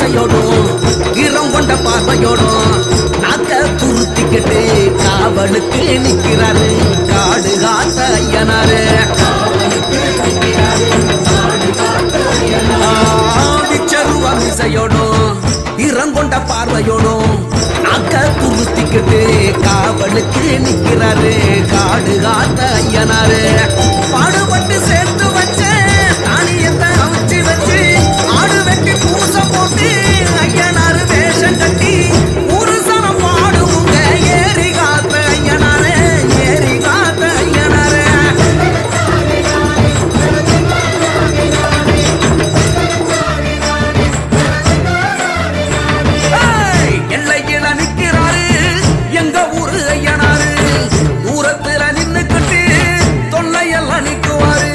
மீசையோடும் ஈரம் கொண்ட பார்வையோடும் நாக்க துருத்திக்கிட்டு காவலுக்கு நிற்கிறாரு காடு காத்த ஐயனாரு. விச்சருவ மீசையோடும் ஈரம் கொண்ட பார்வையோடும் நாக்க துருத்திக்கிட்டு காவலுக்கு நிற்கிறாரு காடு காத்த ஐயனாரு. பாடுபட்டு சேர்த்து வச்ச தானியத்தை அவிச்சு வச்சு ஆடு வெட்டி பூச போட்டு ஐயனாரு வேஷம் கட்டி ஒரு சனம் பாடுங்க ஏறி காத்த ஐயனாரு ஏறி காத்த ஐயனாரு. எல்லையில நிற்கிறாரு எங்க ஊரு ஐயனாரு. தூரத்துல நின்னுக்கிட்டு தொல்லையெல்லாம் நிற்குவாரு.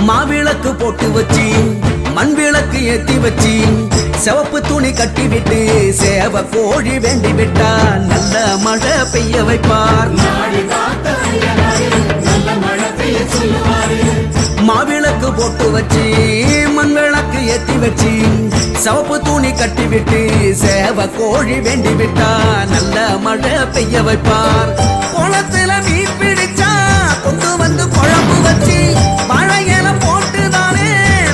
மாவிளக்கு போட்டு வச்சு மண் விளக்கு ஏத்தி வச்சு சிவப்பு துணி கட்டி விட்டு சேவ கோழி வேண்டி விட்டா நல்ல மழை பெய்ய வைப்பார். மாவிளக்கு போட்டு வச்சு மண் விளக்கு ஏத்தி வச்சு சிவப்பு துணி கட்டி விட்டு சேவ கோழி வேண்டி விட்டா நல்ல மழை பெய்ய வைப்பார். குளத்துல மீன் பிடிச்சா கொண்டு வந்து குழம்பு வச்சு வாழையில போட்டு தானே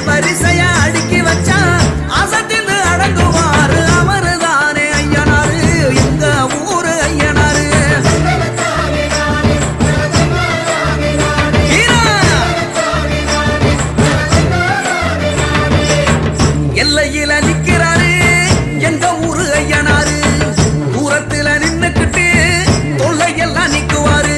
வரிசையா அடுக்கி வச்சா அசத்தின்னு அடங்குவாரு அவரு தானே ஐயனாரு எங்க ஊரு ஐயனாரு. எல்லையில நிற்கிறாரு எங்க ஊரு ஐயனாரு. தூரத்துல நின்னுக்கிட்டு தொல்லையெல்லாம் நிக்குவாரு.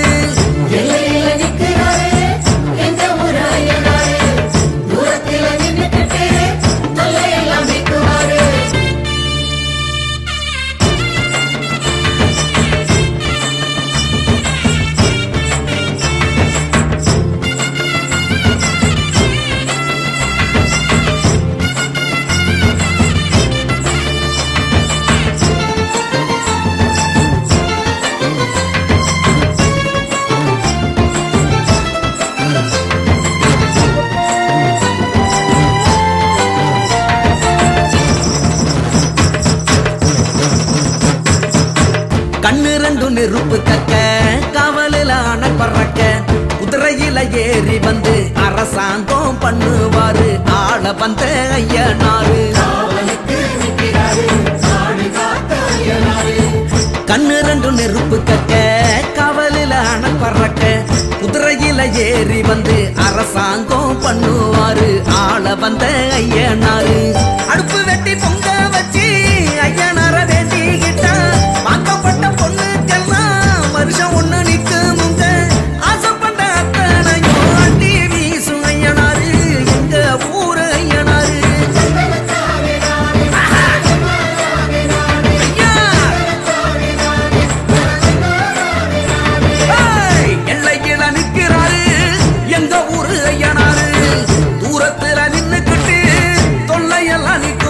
கண்ணு ரெண்டு நெருப்பு கக்க காவலில் ஆன பறக்க குதிரையில ஏறி வந்து அரசாங்கம் பண்ணுவாரு ஆள வந்த ஐயனாரு. கண்ணு ரெண்டு நெருப்பு கக்க காவலில் ஆன பறக்க குதிரையில ஏறி வந்து அரசாங்கம் பண்ணுவாரு ஆள வந்த ஐயனாரு. அடுப்பு வெட்டி பொங்க வச்சு ஐயனார வேண்டிக்கிட்டா வாக்கப்பட்ட பொண்ணுக்கெல்லாம் வருஷம் ஒண்ணு நிக்குமுங்க ஆசைப்பட்ட அத்தனையும் அண்டி வீசும் ஐயனாரு எங்க ஊரு ஐயனாரு. எல்லையில நிற்கிறாரு எங்க ஊரு ஐயனாரு. தூரத்துல நின்னுக்கிட்டு தொல்லையெல்லாம் நிற்கும்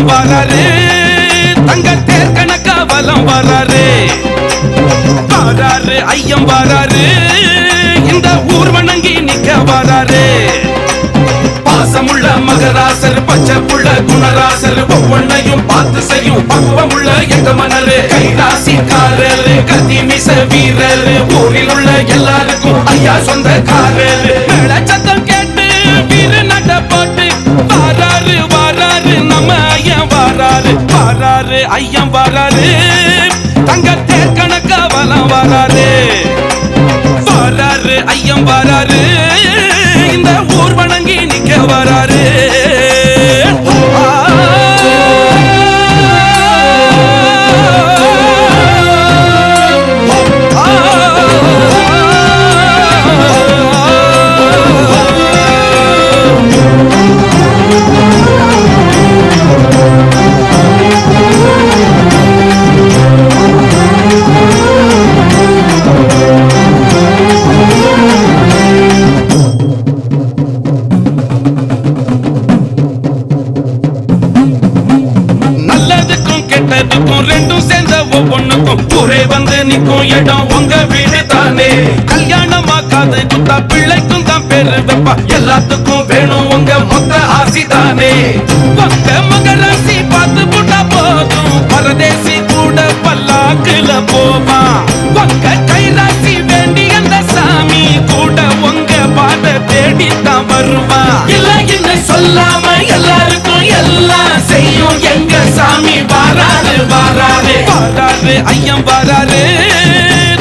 ஐயம் வராரு தங்க தேர் கணக்கா வலம் வராரு வராரு ஐயம் வராரு இந்த ஊர் வணங்கி நிக்க வராரு பாசமுள்ள மகராசர் பச்சை புள்ள குணராசர் ஒவ்வொன்னையும் பார்த்து செய்யும் பக்குவமுள்ள எங்க மன்னரு கைராசிக்காரரு கத்தி மிச வீரரு ஊரில் உள்ள எல்லாருக்கும் ஐயா சொந்தக்காரரு சத்தம் கேட்டு வீர நட போட்டு வாராரு வாராரு நம்ம ஐயம் வராரு வராரு ஐயம் வராரு தங்க தேர் கணக்க வலம் வராரு வராரு ஐயம் வராரு இந்த ஊர் வணங்கி நிக்க வராரு ரெண்டும் சேர்ந்த ஒவ்வொன்னுக்கும் ஒரே வந்து நிற்கும் இடம் உங்க வீடு தானே கல்யாணமா காது குத்தா பிள்ளைக்கும் தான் பேரு வைப்பா எல்லாத்துக்கும் வேணும் உங்க மொத்த ஆசி தானே உங்க மகராசி பார்த்து போட்டா போதும் பரதேசி கூட பல்லாக்குல போவா உங்க கைராசி வேண்டி அந்த சாமி கூட உங்க பாத தேடித்தான் வருவா இல்ல என்ன சொல்லாம எல்லாருக்கும் எல்லாம் செய்யும் எங்க சாமி வாராரு வாராரு வாராரு ஐயம் வராரு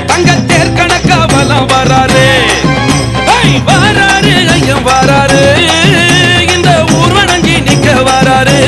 தங்க தேர் கணக்க வலம் வராரு வாராரு ஐயம் வராரு இந்த ஊர் வணங்கி நிக்க வராரு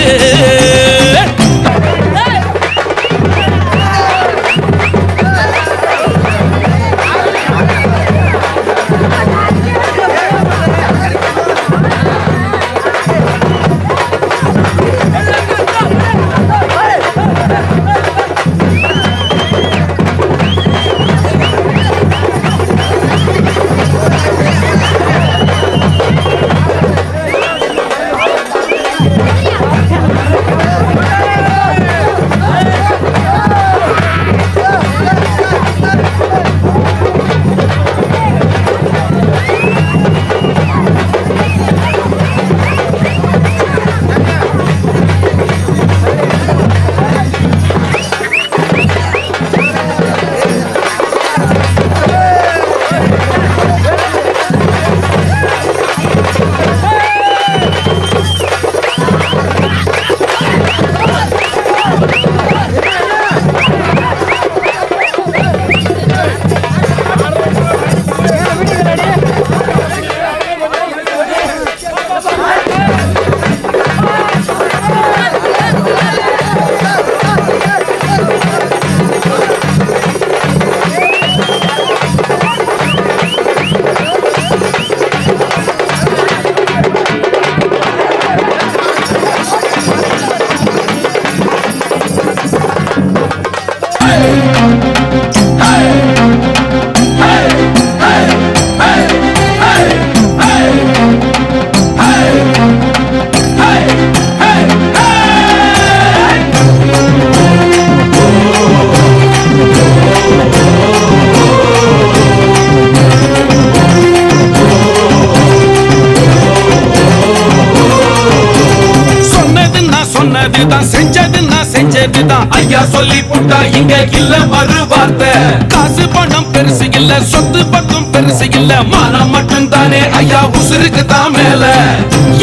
சொன்னதுதான் செஞ்சதுன்னா செஞ்சதுதான் ஐயா சொல்லி போட்டா இங்க இல்ல மறு வார்த்தை காசு பணம் பெருசு இல்ல சொத்து பக்கம் பெருசு இல்ல மானம் மட்டும் தானே ஐயா உசுருக்கு தான் மேல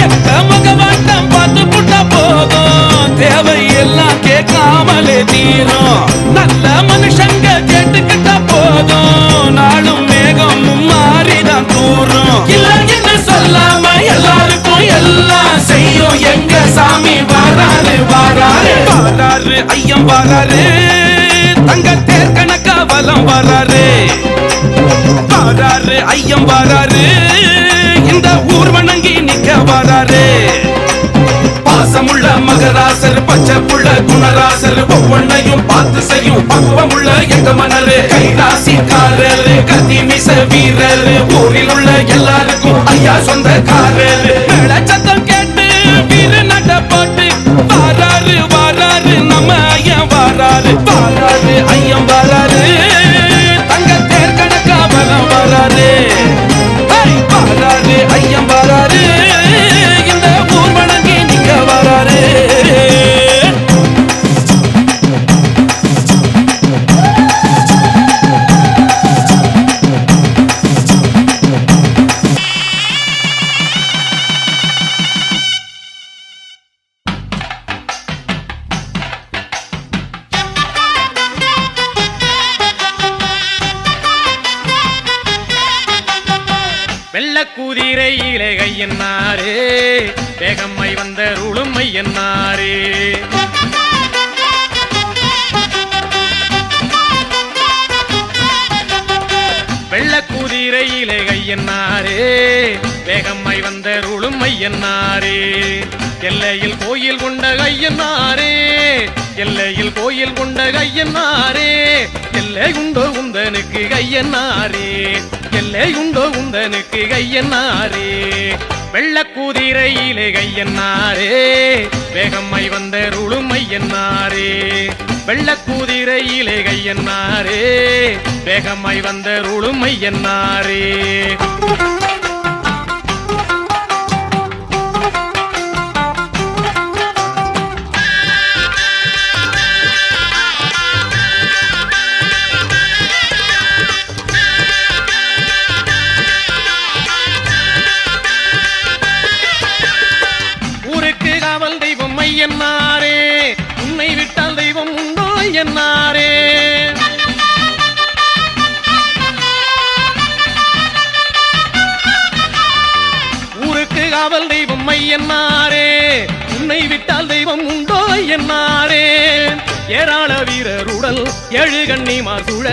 எந்த மகவாட்டம் பார்த்து போட்டா போதும் தேவை எல்லாம் கேட்காமலே தீரும் நல்ல மனுஷங்க கேட்டுக்கிட்டா போதும் நாளும் மேகம் மாறிதான் தூரும் இல்ல என்ன சொல்லாம எல்லாருக்கும் எல்லாம் செய்யும் எங்க சாமி வாராரு வாராரு வாராரு ஐயம் வராரு தங்க தேர் கணக்கா வலம் வராரு வராரு ஐயம் வராரு இந்த ஊர் வணங்கி நிக்க வராரு பாசமுள்ள மகராசர் பச்சை புள்ள குணராசர் ஒவ்வொன்னையும் பார்த்து செய்யும் பக்குவமுள்ள எங்க மன்னரு கைராசிக்காரரு கத்தி மிச வீரரு ஊரில் உள்ள எல்லாருக்கும் ஐயா சொந்தக்காரரு சத்தம் கேட்டு வீர நட போட்டு வாராரு வெள்ளக்குதிரையிலே கையன்னாரே வேகம்மை வந்த ருளுமை என்னாரே வெள்ளக்குதிரையிலே கையன்னாரே வேகம்மை வந்த ருளுமை என்னாரே எல்லையில் கோயில் கொண்ட கையன்னாரே எல்லையில் கோயில் கொண்ட கையன்னாரே எல்லை உண்டோ உந்தனுக்கு கையன்னாரே எல்லை உண்டோ உந்தனுக்கு கையன்னாரே வெள்ளக்குதிரையிலே கையன்னாரே வேகம்மை வந்த ருளுமை என்னாரே வெள்ளக்குதிரையிலே கையன்னாரே வேகம்மை வந்த ருளுமை என்னாரே என்னாரே உன்னை விட்டால் தெய்வம் உண்டோ என்னாரே ஊருக்கு காவல் தெய்வம் மையன்னாரே உன்னை விட்டால் தெய்வம் உண்டோ என்னாரே ஏராள வீரருடல் ஏழு கண்ணிமார் சூழ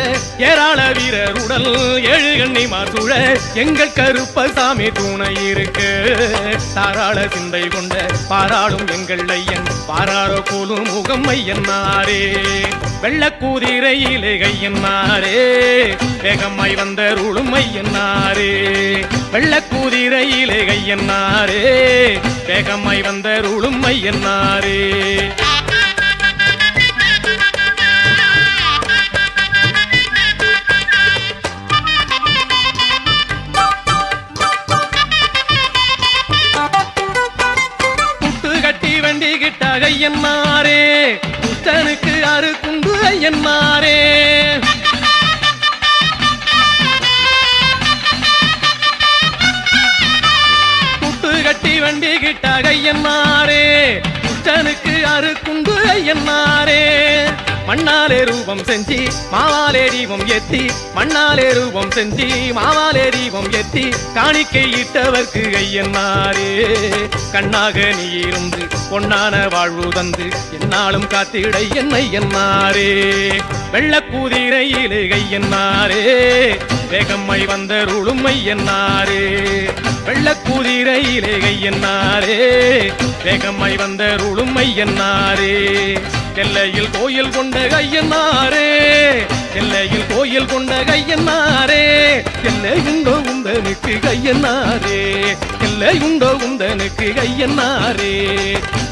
ஏராள வீரருடல் ஏழு கண்ணிமார் சூழ எங்கள் கருப்பசாமி துணை இருக்கு தாராள சிந்தை கொண்ட பாராளும் எங்கள் ஐயன் பாராரோ போலும் முகம் ஐயன்னாரே வெள்ளக்குதிரையிலே கையன்னாரே வேகம்மை வந்த ருளும் ஐயன்னாரே வெள்ளக்குதிரையிலே கையன்னாரே வேகம்மை வந்த ருளும் ஐயன்னாரே ஐயன்னாரே புத்தனுக்கு அறுக்குண்டு ஐயன்னாரே புட்டு கட்டி வண்டி கிட்ட ஐயன்னாரே புத்தனுக்கு அறுக்குண்டு ஐயன்னாரே மண்ணாலே ரூபம் செஞ்சி மாவாலே தீபம் ஏத்தி மண்ணாலே ரூபம் செஞ்சி மாவாலே தீபம் ஏத்தி காணிக்கை இட்டவர்க்கு ஐயன்னாரே கண்ணாக நீ இருந்து பொன்னான வாழ்வு தந்து என்னாலும் காத்திட என்னை என்னாரே வெள்ளக்குதிரையிலே கையன்னாரே வேகம்மை வந்த ருளுமை என்னாரே வெள்ளக்குதிரையிலே கையன்னாரே வேகம்மை வந்த ருளுமை என்னாரே எல்லையில் கோயில் கொண்ட கையன்னாரே எல்லையில் கோயில் கொண்ட கையன்னாரே எல்லை உண்டோ உந்தனுக்கு கையன்னாரே எல்லை உண்டோ உந்தனுக்கு கையன்னாரே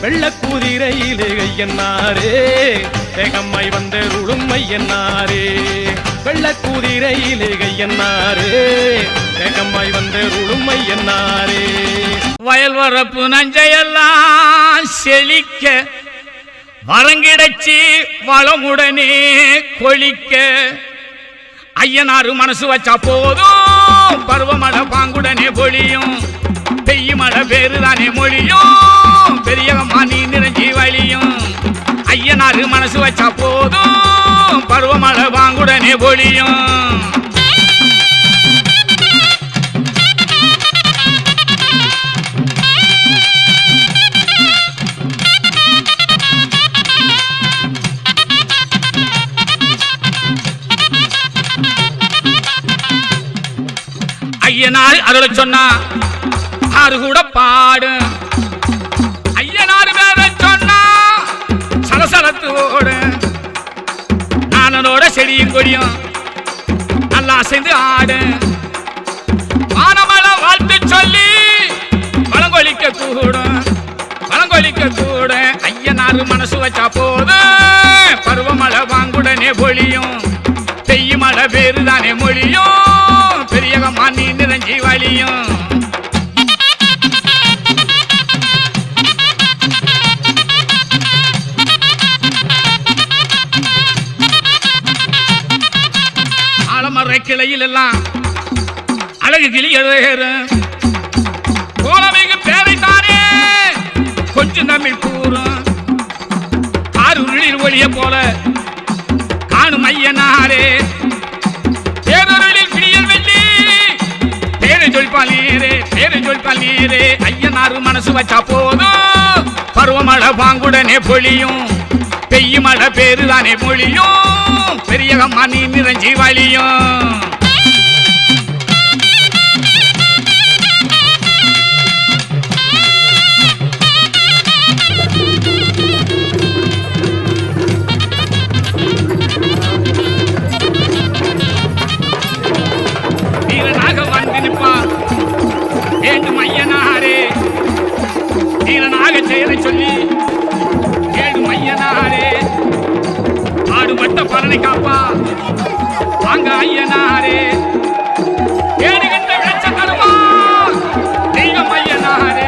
வெள்ளக்குதிரையிலே கையன்னாரே வேகம்மை வந்த ருளுமை என்னாரே வெள்ளக்குதிரையிலே கையன்னாரே வேகம்மை வந்த ருளுமை என்னாரே வயல் வரப்பு நஞ்சையெல்லாம் செழிக்க வரங்கிடச்சி வளமுடனே கொளிக்க ஐயனாரு மனசு வச்சா போதும் பருவமழை பாங்குடனே பொழியும் பெய்யும் மழை பேருதானே மொழியும் பெரியவம்மா நீ நிறைஞ்சி வழியும் ஐயனாரு மனசு வச்சா போதும் பருவமழை பாங்குடனே பொழியும் ஐயனார் அருள சொன்னா ஆறு கூட பாடு ஐயனார் வேற சொன்னா சலசலத்தோடு நானோட செடியும் கொடியும் நல்லா சேர்ந்து ஆடு வானமலை வாழ்த்து சொல்லி வளங்கொழிக்க கூட ஐயனார் மனசு வச்சா போது பருவமழை வாங்குடனே பொழியும் பெய்யும் மழை பேருதானே மொழியும் பெரியகம்மா நீ நிறைஞ்சி வழியும் ஆலமர கிளையில் எல்லாம் அழகு கிளி எழுதுகிறேன் கோலமைக்கு பேரைத்தானே கொஞ்சம் தமிழ் கூறும் ஆறுருளில் ஒளிய போல காணும் ஐயனாரே பேரொருளில் பிடியல் வெள்ளி பேரை சொல்பாளீரே பேரு சொல்பால் நீரே ஐயனாரு மனசு வச்சா போதும் பருவமழை பாங்குடனே பொழியும் பெய்ய மழை பேருதானே மொழியும் பெரியகம்மா நீ நிறைஞ்சி வழியும் வீரனாக வந்து நிற்பார் வேண்டும் ஐயனாரே வீரனாக செயலை சொல்லி கேடும் ஐயனாரே ஆடுபட்ட பலனை காப்பா வாங்க ஐயனாரே ஏடுகின்ற விளைச்ச தருவா தெய்வம் ஐயனாரே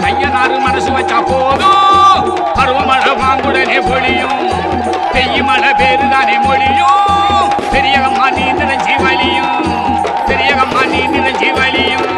ஐயனாரு மனசு வச்சா போதும் பருவமழை வாங்குடனே பொழியும் பெய்ய மழை பேருதானே மொழியும் பெரியகம்மா நீ நிறைஞ்சி வழியும் பெரியகம்மா நீ நிறைஞ்சி வழியும்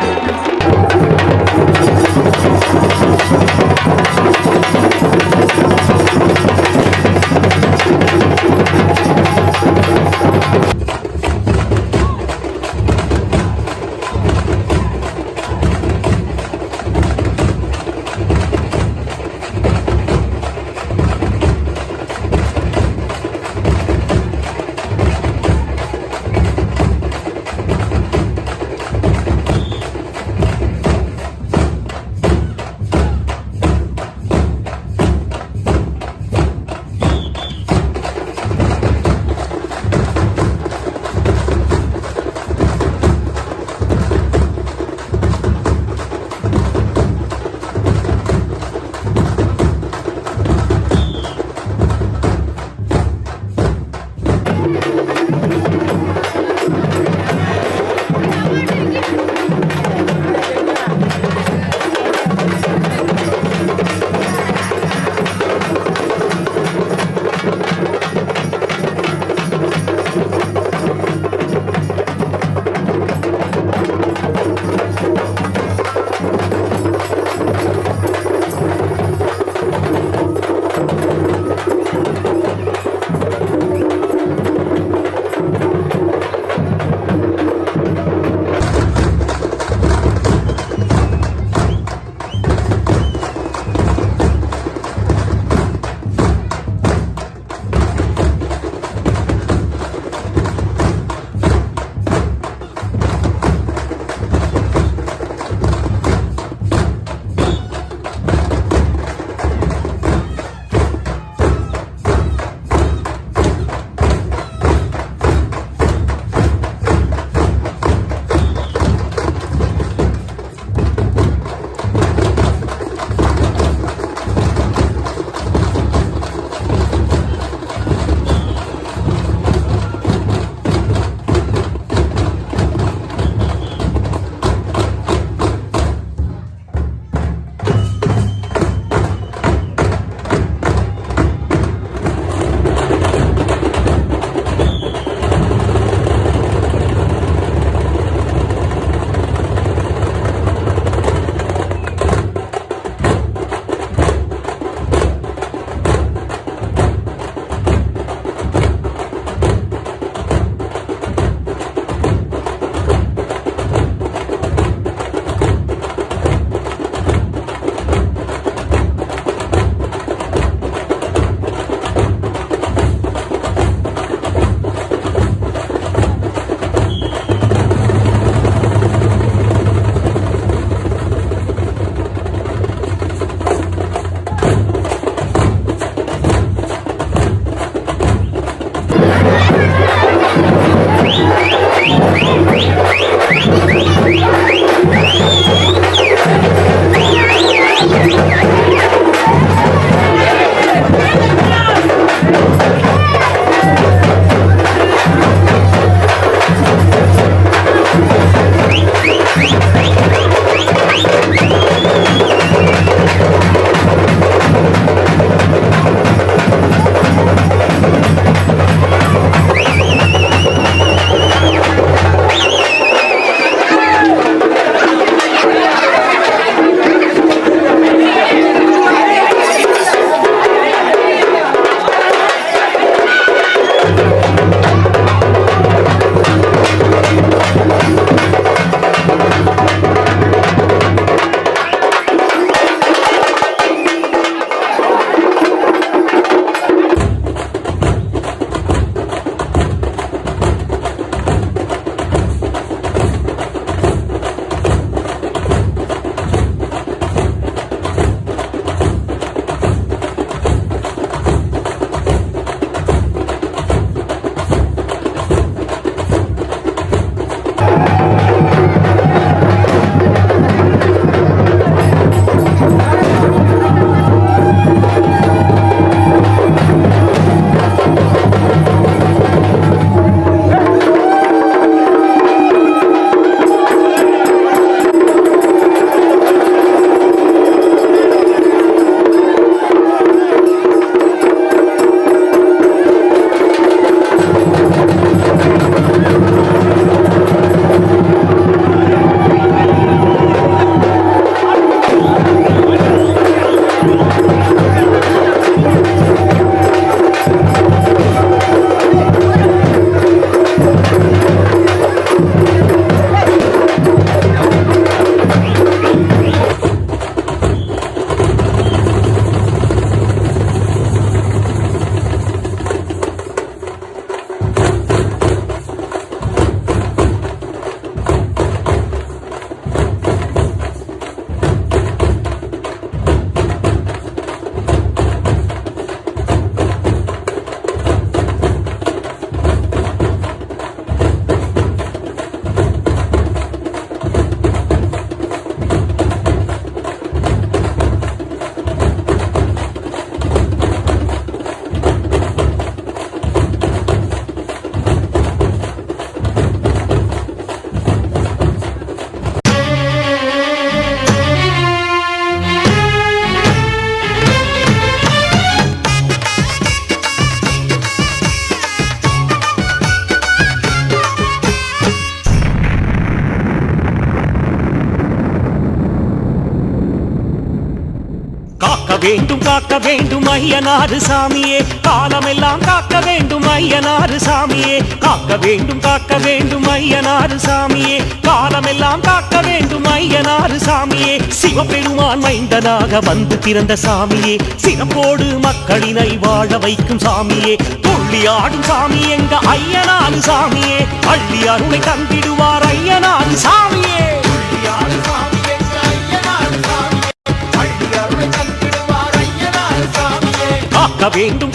காக்க வேண்டும் ஐயனாறு சாமியே காலமெல்லாம் காக்க வேண்டும் ஐயனாறு சாமியே காக்க வேண்டும் ஐயனாறு சாமியே காலமெல்லாம் காக்க வேண்டும் ஐயனாறு சாமியே சிவபெருமான் மைந்தனாக வந்து பிறந்த சாமியே சிறப்போடு மக்களினை வாழ வைக்கும் சாமியே துள்ளி ஆடும் சாமி எங்க ஐயனாறு சாமியே அள்ளி அருளை தந்திடுவார் ஐயனாறு சாமியே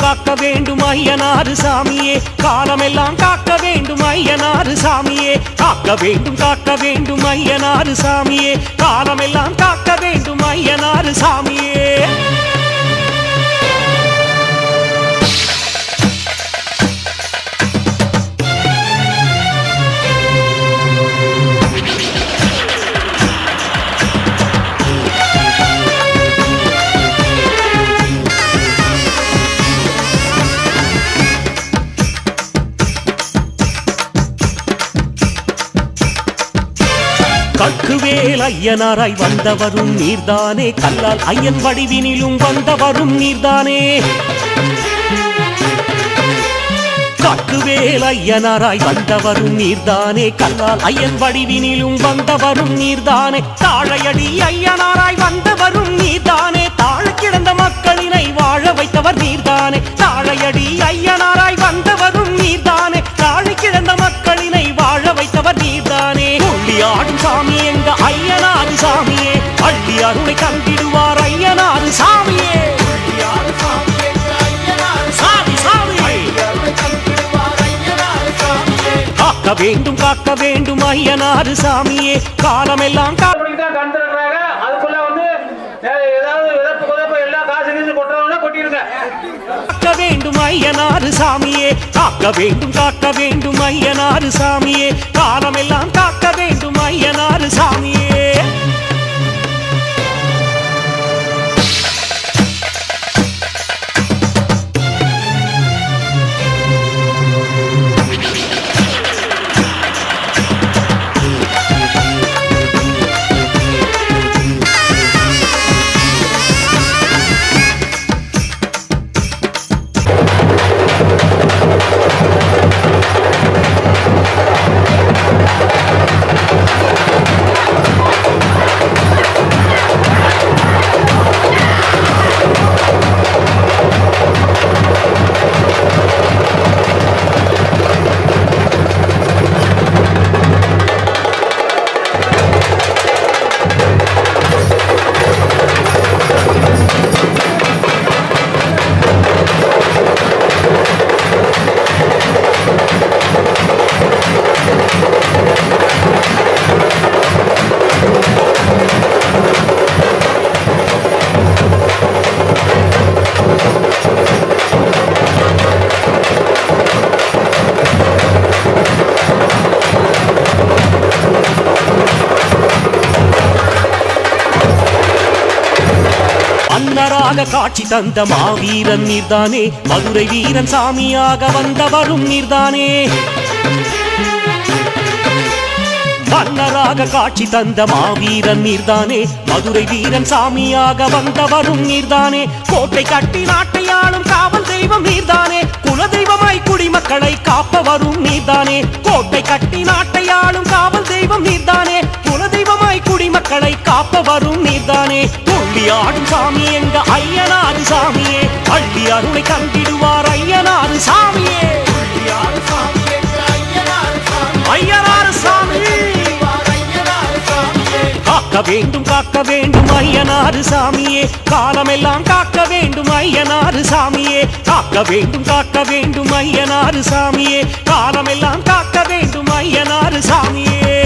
காக்க வேண்டும் ஐயனாறு சாமியே காலமெல்லாம் காக்க வேண்டும் ஐயனாறு சாமியே காக்க வேண்டும் ஐயனாறு சாமியே காலமெல்லாம் காக்க வேண்டும் ஐயனாறு சாமியே கக்குவேல் ஐயனாராய் வந்தவரும் நீர்தானே கல்லால் ஐயன் வடிவினிலும் வந்தவரும் நீர்தானே கக்குவேல் ஐயனாராய் வந்தவரும் நீர்தானே கல்லால் ஐயன் வடிவினிலும் வந்தவரும் நீர்தானே தாழையடி ஐயனாராய் வந்தவரும் நீர்தானே தாழ கிடந்த மக்களினை வாழ வைத்தவர் நீர்தானே தாழையடி ஐயனாராய் வந்தவரும் நீர்தானே தாழ கிடந்த மக்களினை வாழ வைத்தவர் நீர்தானே ஆடும் சாமி எங்க ஐயனாறு சாமியே அள்ளி அருளை தந்திடுவார் ஐயனாறு சாமியே சாமி சாமி காக்க வேண்டும் ஐயனாறு சாமியே காலமெல்லாம் அதுக்குள்ள வந்து ஏதாவது எல்லா காசு கீசு கொட்டுறவங்க கொட்டிருங்க காக்க வேண்டும் ஐயனாறு சாமியே காக்க வேண்டும் ஐயனாறு சாமியே காலமெல்லாம் காக்க வேண்டும் ஐயனாறு சாமியே காட்சி தந்த மாவீரன் நீர்தானே மதுரை வீரன் சாமியாக வந்தவரும் நீர்தானே மன்னராக காட்சி தந்த மாவீரன் நீர்தானே மதுரை வீரன் சாமியாக வந்தவரும் நீர்தானே கோட்டை கட்டி நாட்டையாளும் காவல் தெய்வம் நீர்தானே குலதெய்வமாய் குடிமக்களை காப்பவரும் நீர்தானே கோட்டை கட்டி நாட்டையாளும் காவல் தெய்வம் நீர்தானே குலதெய்வமாய் குடிமக்களை காப்பவரும் நீர்தானே துள்ளி ஆடும் சாமி எங்க ஐயனாறு சாமியே அள்ளி அருளை தந்திடுவார் ஐயனாறு சாமியே ஐயனாறு சாமி காக்க வேண்டும் ஐயனாறு சாமியே காலமெல்லாம் காக்க வேண்டும் ஐயனாறு சாமியே காக்க வேண்டும் ஐயனாறு சாமியே காலமெல்லாம் காக்க வேண்டும் ஐயனாறு சாமியே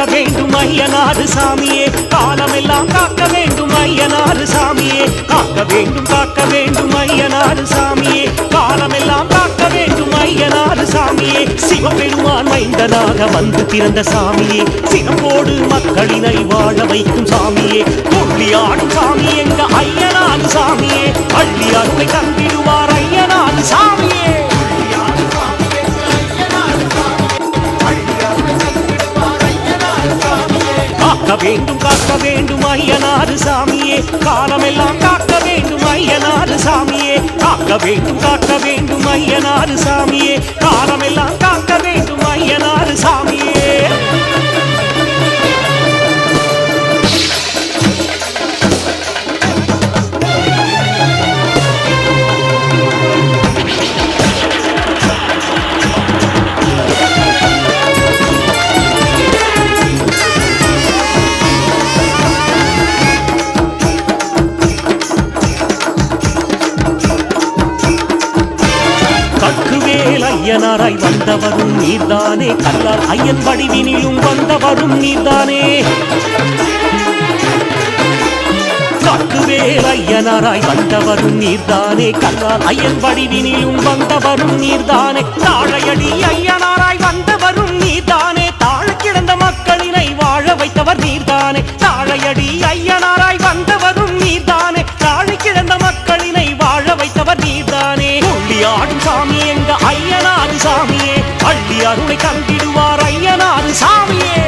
காக்க வேண்டும் ஐயனாறு சாமியே காலமெல்லாம் காக்க வேண்டும் ஐயனாறு சாமியே காக்க வேண்டும் ஐயனாறு சாமியே காலமெல்லாம் காக்க வேண்டும் ஐயனாறு சாமியே சிவபெருமான் மைந்தனாக வந்து பிறந்த சாமியே சிறப்போடு மக்களினை வாழ வைக்கும் சாமியே கொள்ளியாடும் சாமி எங்க ஐயனாறு சாமியே அள்ளி அருமை தந்திடுவார் ஐயனாறு சாமியே காக்க வேண்டும் ஐயனாறு சாமியே காலமெல்லாம் காக்க வேண்டும் ஐயனாறு சாமியே காக்க வேண்டும் ஐயனாறு சாமியே காலமெல்லாம் காக்க வேண்டும் ஐயனாறு சாமியே ஐயனாராய் வந்தவரும் நீர்தானே கல்லால் ஐயன் வடிவினிலும் வந்தவரும் நீர்தானே காட்டுவேல் ஐயனாராய் வந்தவரும் நீர்தானே கல்லால் ஐயன் வடிவினிலும் வந்தவரும் நீர்தானே தாழையடி ஐயனாராய் வந்தவரும் நீர்தானே தாழ கிடந்த மக்களினை வாழ வைத்தவர் நீர்தானே தாழையடி ஐயனாராய் வந்தவரும் நீர்தானே தாழ கிடந்த மக்களினை வாழ வைத்தவர் நீர்தானே கொள்ளியாடும் சாமி எங்க ஐயனாறு சாமியே அள்ளி அருளை தந்திடுவார் ஐயனாறு சாமியே